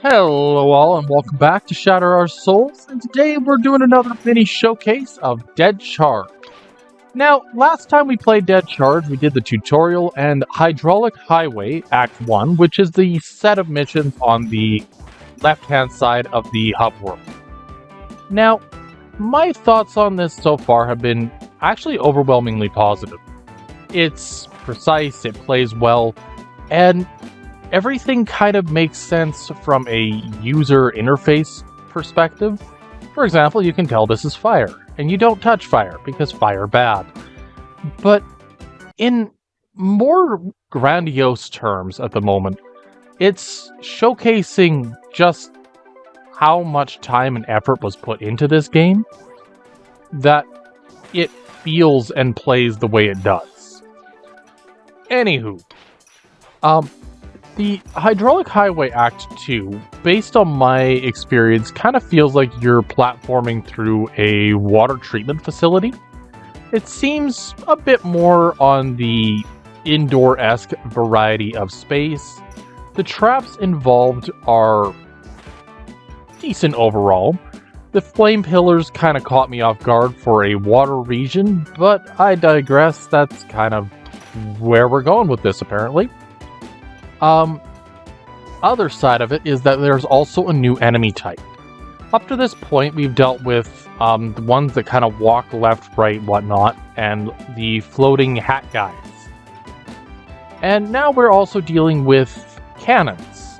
Hello all and welcome back to Shatter Our Souls, and today we're doing another mini showcase of Dead Charge. Now, last time we played Dead Charge, we did the tutorial and Hydraulic Highway Act 1, which is the set of missions on the left-hand side of the hub world. Now, my thoughts on this so far have been actually overwhelmingly positive. It's precise, it plays well, and everything kind of makes sense from a user interface perspective. For example, you can tell this is fire, and you don't touch fire because fire bad. But in more grandiose terms at the moment, it's showcasing just how much time and effort was put into this game that it feels and plays the way it does. Anywho, the Hydraulic Highway Act 2, based on my experience, kind of feels like you're platforming through a water treatment facility. It seems a bit more on the indoor-esque variety of space. The traps involved are decent overall. The flame pillars kind of caught me off guard for a water region, but I digress. That's kind of where we're going with this, apparently. Other side of it is that there's also a new enemy type. Up to this point, we've dealt with the ones that kind of walk left, right, whatnot, and the floating hat guys. And now we're also dealing with cannons.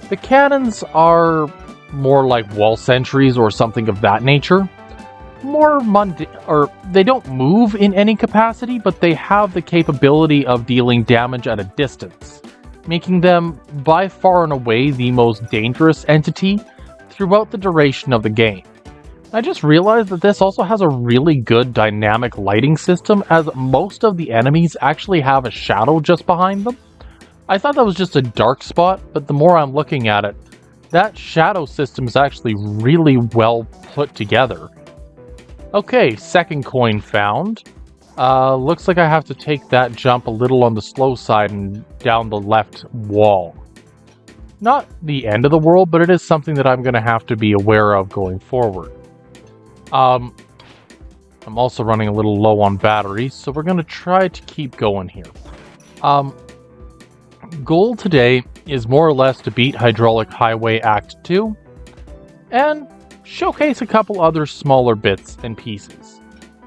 The cannons are more like wall sentries or something of that nature. More mundane, or they don't move in any capacity, but they have the capability of dealing damage at a distance, making them by far and away the most dangerous entity throughout the duration of the game. I just realized that this also has a really good dynamic lighting system, as most of the enemies actually have a shadow just behind them. I thought that was just a dark spot, but the more I'm looking at it, that shadow system is actually really well put together. Okay, second coin found. Looks like I have to take that jump a little on the slow side and down the left wall. Not the end of the world, but it is something that I'm going to have to be aware of going forward. I'm also running a little low on batteries, so we're going to try to keep going here. Goal today is more or less to beat Hydraulic Highway Act 2, and showcase a couple other smaller bits and pieces.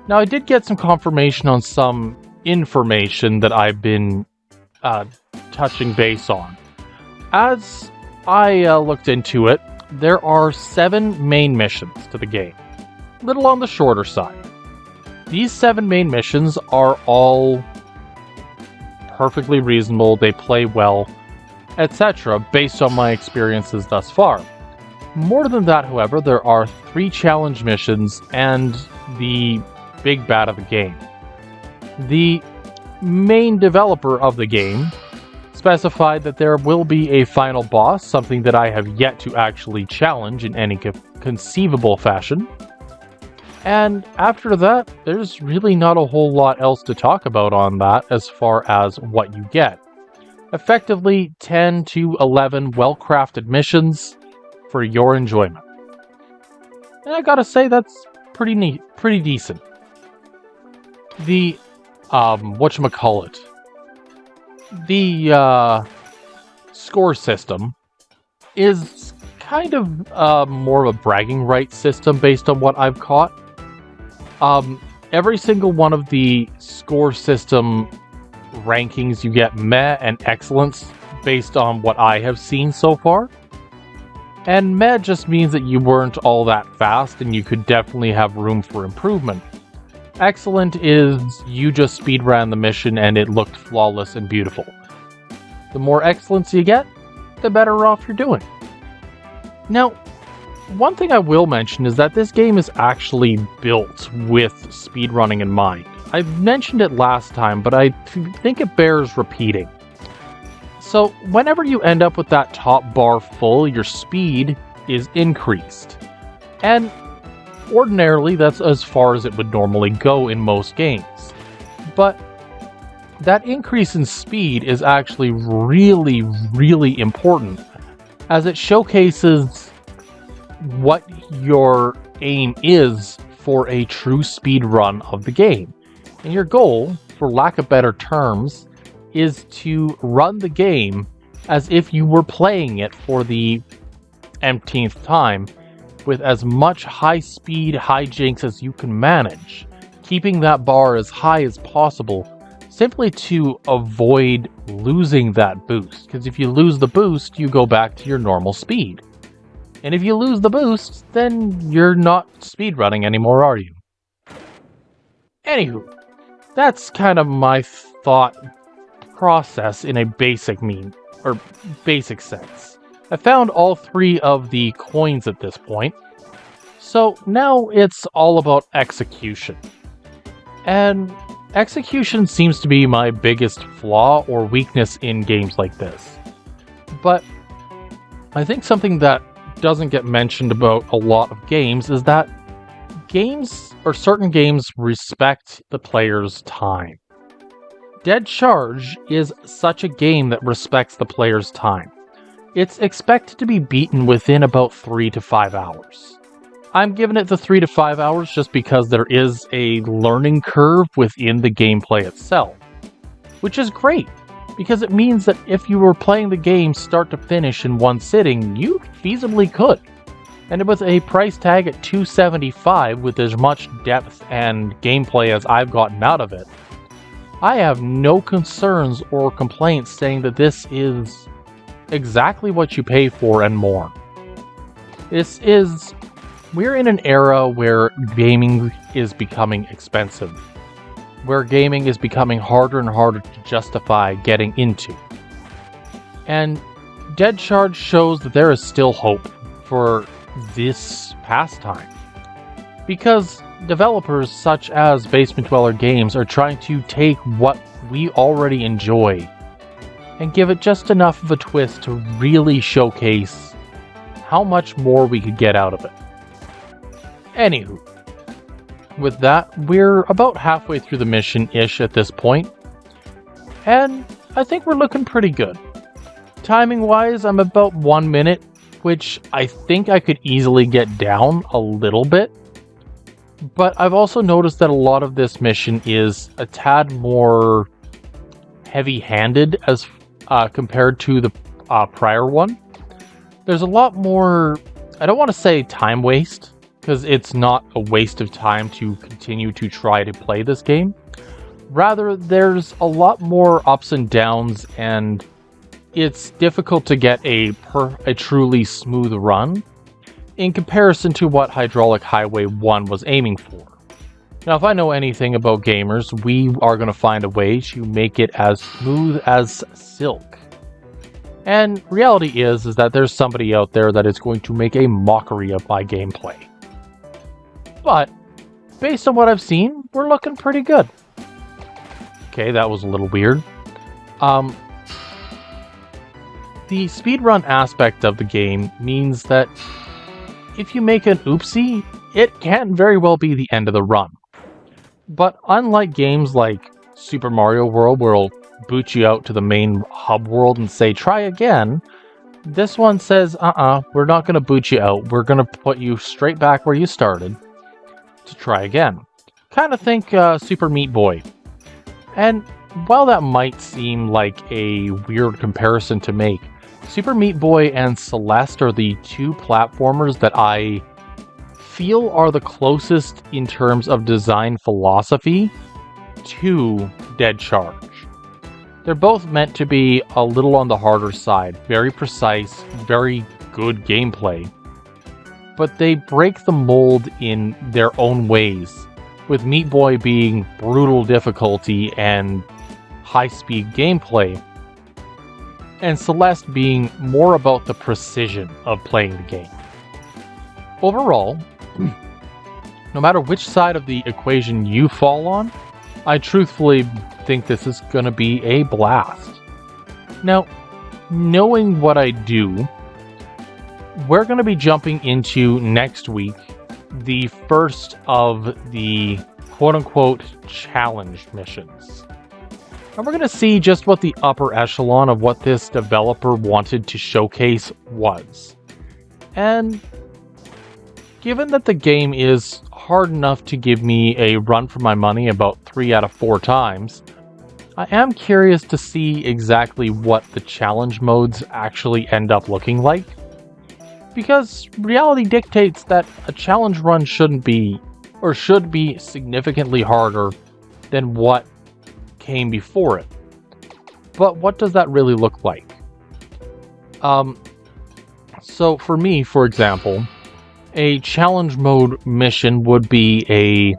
Now, I did get some confirmation on some information that I've been touching base on. As I looked into it, there are 7 main missions to the game. Little on the shorter side. These 7 main missions are all perfectly reasonable, they play well, etc., based on my experiences thus far. More than that, however, there are 3 challenge missions and the big bad of the game. The main developer of the game specified that there will be a final boss, something that I have yet to actually challenge in any conceivable fashion. And after that, there's really not a whole lot else to talk about on that as far as what you get. Effectively, 10 to 11 well-crafted missions for your enjoyment. And I gotta say, that's pretty neat, pretty decent. The, whatchamacallit, the, score system is kind of, more of a bragging rights system based on what I've caught. Every single one of the score system rankings, you get meh and excellence based on what I have seen so far. And meh just means that you weren't all that fast and you could definitely have room for improvement. Excellent is you just speedran the mission and it looked flawless and beautiful. The more excellence you get, the better off you're doing. Now, one thing I will mention is that this game is actually built with speedrunning in mind. I mentioned it last time, but I think it bears repeating. So, whenever you end up with that top bar full, your speed is increased. And ordinarily, that's as far as it would normally go in most games. But that increase in speed is actually really, really important, as it showcases what your aim is for a true speed run of the game. And your goal, for lack of better terms, is to run the game as if you were playing it for the umpteenth time, with as much high-speed hijinks as you can manage, keeping that bar as high as possible, simply to avoid losing that boost. Because if you lose the boost, you go back to your normal speed. And if you lose the boost, then you're not speedrunning anymore, are you? Anywho, that's kind of my thought process in a basic sense. I found all 3 of the coins at this point, so now it's all about execution. And execution seems to be my biggest flaw or weakness in games like this. But I think something that doesn't get mentioned about a lot of games is that certain games respect the player's time. Dead Charge is such a game that respects the player's time. It's expected to be beaten within about 3 to 5 hours. I'm giving it the 3 to 5 hours just because there is a learning curve within the gameplay itself, which is great, because it means that if you were playing the game start to finish in one sitting, you feasibly could. And with a price tag at $275 with as much depth and gameplay as I've gotten out of it, I have no concerns or complaints saying that this is exactly what you pay for and more. We're in an era where gaming is becoming expensive, where gaming is becoming harder and harder to justify getting into. And Dead Charge shows that there is still hope for this pastime, because developers such as Basement Dweller Games are trying to take what we already enjoy and give it just enough of a twist to really showcase how much more we could get out of it. Anywho, with that, we're about halfway through the mission-ish at this point, and I think we're looking pretty good. Timing-wise, I'm about 1 minute, which I think I could easily get down a little bit. But I've also noticed that a lot of this mission is a tad more heavy-handed as compared to the prior one. There's a lot more, I don't want to say time waste, because it's not a waste of time to continue to try to play this game. Rather, there's a lot more ups and downs, and it's difficult to get a truly smooth run in comparison to what Hydraulic Highway 1 was aiming for. Now, if I know anything about gamers, we are going to find a way to make it as smooth as silk. And reality is that there's somebody out there that is going to make a mockery of my gameplay. But, based on what I've seen, we're looking pretty good. Okay, that was a little weird. The speedrun aspect of the game means that if you make an oopsie, it can very well be the end of the run. But unlike games like Super Mario World, where it'll boot you out to the main hub world and say, try again, this one says, we're not going to boot you out. We're going to put you straight back where you started to try again. Kind of think Super Meat Boy. And while that might seem like a weird comparison to make, Super Meat Boy and Celeste are the 2 platformers that I feel are the closest in terms of design philosophy to Dead Charge. They're both meant to be a little on the harder side, very precise, very good gameplay, but they break the mold in their own ways, with Meat Boy being brutal difficulty and high-speed gameplay, and Celeste being more about the precision of playing the game. Overall, no matter which side of the equation you fall on, I truthfully think this is going to be a blast. Now, knowing what I do, we're going to be jumping into next week the first of the quote-unquote challenge missions. And we're going to see just what the upper echelon of what this developer wanted to showcase was. And given that the game is hard enough to give me a run for my money about 3 out of 4 times, I am curious to see exactly what the challenge modes actually end up looking like. Because reality dictates that a challenge run shouldn't be, or should be significantly harder than what came before it. But what does that really look like? So for me, for example, a challenge mode mission would be a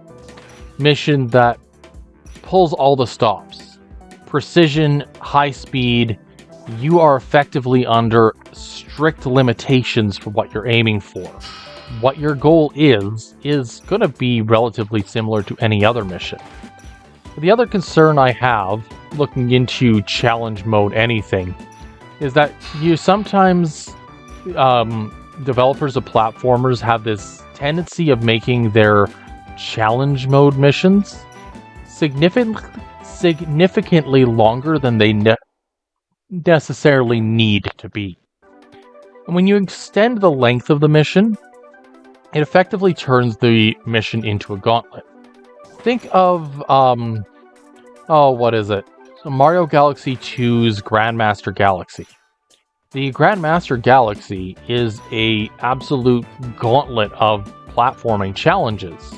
mission that pulls all the stops. Precision, high speed, you are effectively under strict limitations for what you're aiming for. What your goal is going to be relatively similar to any other mission. The other concern I have looking into challenge mode anything is that you sometimes developers of platformers have this tendency of making their challenge mode missions significantly longer than they necessarily need to be. And when you extend the length of the mission, it effectively turns the mission into a gauntlet. Think of, what is it? So Mario Galaxy 2's Grandmaster Galaxy. The Grandmaster Galaxy is a absolute gauntlet of platforming challenges.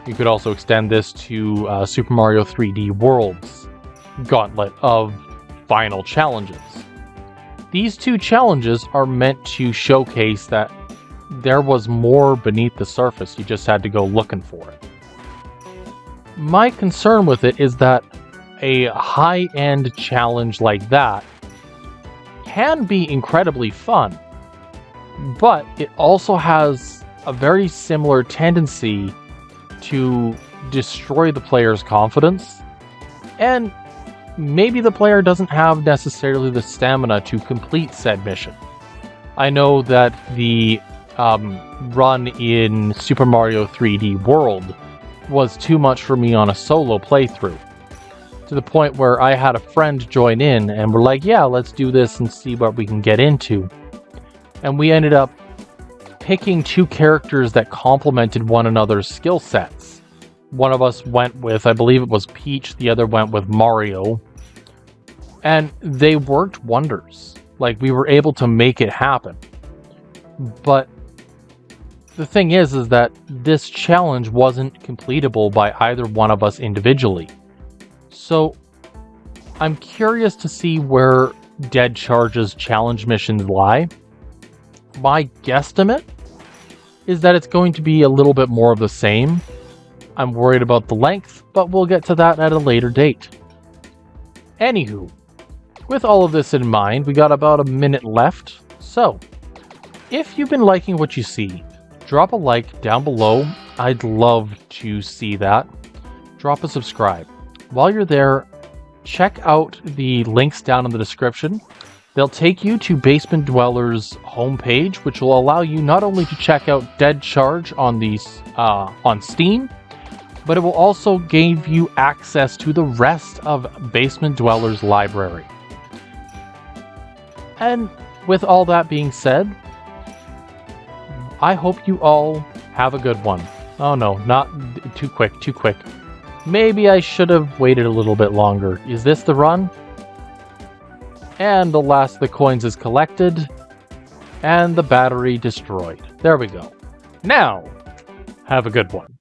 You could also extend this to Super Mario 3D World's gauntlet of final challenges. These two challenges are meant to showcase that there was more beneath the surface, you just had to go looking for it. My concern with it is that a high-end challenge like that can be incredibly fun, but it also has a very similar tendency to destroy the player's confidence, and maybe the player doesn't have necessarily the stamina to complete said mission. I know that the run in Super Mario 3D World was too much for me on a solo playthrough, to the point where I had a friend join in and we're like, yeah, let's do this and see what we can get into. And we ended up picking 2 characters that complemented one another's skill sets. One of us went with, I believe it was Peach, the other went with Mario. And they worked wonders. Like, we were able to make it happen. But the thing is that this challenge wasn't completable by either one of us individually. So, I'm curious to see where Dead Charge's challenge missions lie. My guesstimate is that it's going to be a little bit more of the same. I'm worried about the length, but we'll get to that at a later date. Anywho, with all of this in mind, we got about a minute left. So, if you've been liking what you see, drop a like down below. I'd love to see that. Drop a subscribe. While you're there, check out the links down in the description. They'll take you to Basement Dweller's homepage, which will allow you not only to check out Dead Charge on Steam, but it will also give you access to the rest of Basement Dweller's library. And with all that being said, I hope you all have a good one. Oh no, not too quick. Maybe I should have waited a little bit longer. Is this the run? And the last of the coins is collected, and the battery destroyed. There we go. Now, have a good one.